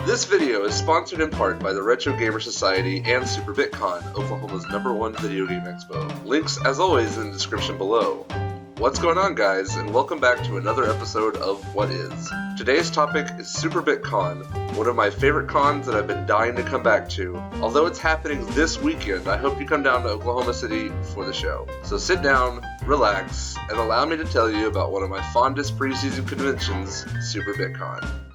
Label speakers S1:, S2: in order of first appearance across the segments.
S1: This video is sponsored in part by the Retro Gamer Society and SuperBitCon, Oklahoma's #1 video game expo. Links, as always, in the description below. What's going on, guys, and welcome back to another episode of What Is. Today's topic is SuperBitCon, one of my favorite cons that I've been dying to come back to. Although it's happening this weekend, I hope you come down to Oklahoma City for the show. So sit down, relax, and allow me to tell you about one of my fondest preseason conventions, SuperBitCon.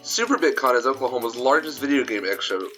S1: SuperBitCon is Oklahoma's largest video game Ft.Smith!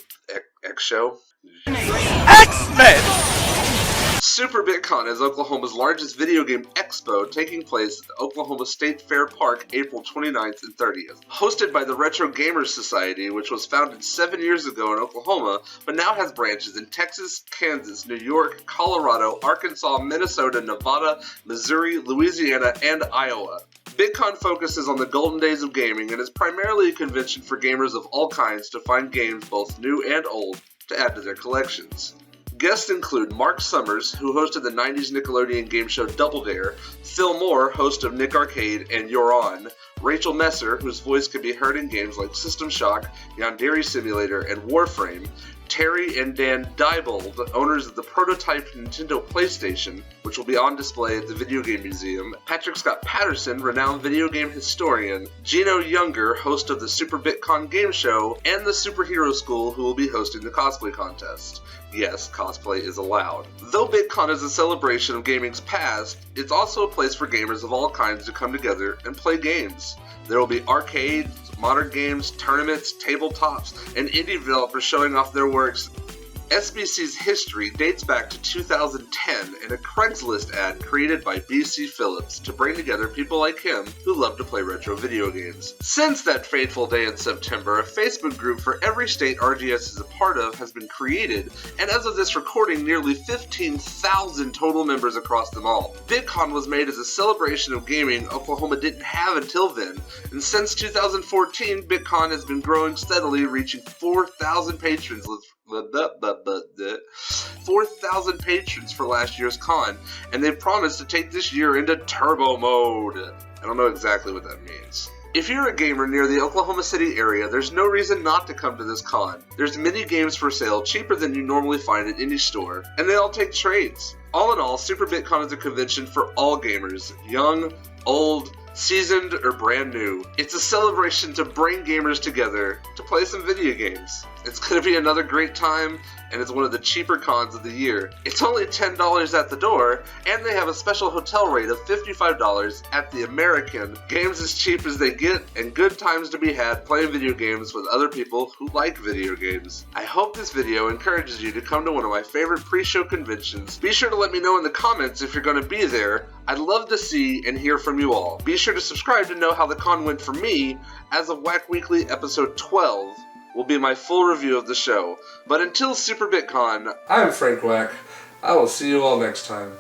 S1: SuperBitCon is Oklahoma's largest video game expo, taking place at the Oklahoma State Fair Park April 29th and 30th. Hosted by the Retro Gamers Society, which was founded 7 years ago in Oklahoma, but now has branches in Texas, Kansas, New York, Colorado, Arkansas, Minnesota, Nevada, Missouri, Louisiana, and Iowa. BitCon focuses on the golden days of gaming and is primarily a convention for gamers of all kinds to find games both new and old to add to their collections. Guests include Mark Summers, who hosted the 90s Nickelodeon game show Double Dare, Phil Moore, host of Nick Arcade and You're On, Rachel Messer, whose voice can be heard in games like System Shock, Yandere Simulator, and Warframe, Terry and Dan Diebold, owners of the prototype Nintendo PlayStation, which will be on display at the Video Game Museum, Patrick Scott Patterson, renowned video game historian, Gino Younger, host of the SuperBitCon game show, and the Superhero School, who will be hosting the cosplay contest. Yes, cosplay is allowed. Though BitCon is a celebration of gaming's past, it's also a place for gamers of all kinds to come together and play games. There will be arcades, modern games, tournaments, tabletops, and indie developers showing off their works. SBC's history dates back to 2010 in a Craigslist ad created by BC Phillips to bring together people like him who love to play retro video games. Since that fateful day in September, a Facebook group for every state RGS is a part of has been created, and as of this recording, nearly 15,000 total members across them all. BitCon was made as a celebration of gaming Oklahoma didn't have until then, and since 2014, BitCon has been growing steadily, reaching 4,000 patrons. 4,000 patrons for last year's con, and they've promised to take this year into turbo mode. I don't know exactly what that means. If you're a gamer near the Oklahoma City area, there's no reason not to come to this con. There's many games for sale, cheaper than you normally find at any store, and they all take trades. All in all, SuperBitCon is a convention for all gamers, young, old, seasoned, or brand new. It's a celebration to bring gamers together to play some video games. It's going to be another great time, and it's one of the cheaper cons of the year. It's only $10 at the door, and they have a special hotel rate of $55 at the American. Games as cheap as they get, and good times to be had playing video games with other people who like video games. I hope this video encourages you to come to one of my favorite pre-show conventions. Be sure to let me know in the comments if you're going to be there. I'd love to see and hear from you all. Be sure to subscribe to know how the con went for me, as of Whack Weekly episode 12 will be my full review of the show. But until SuperBitCon, I'm Frank Whack. I will see you all next time.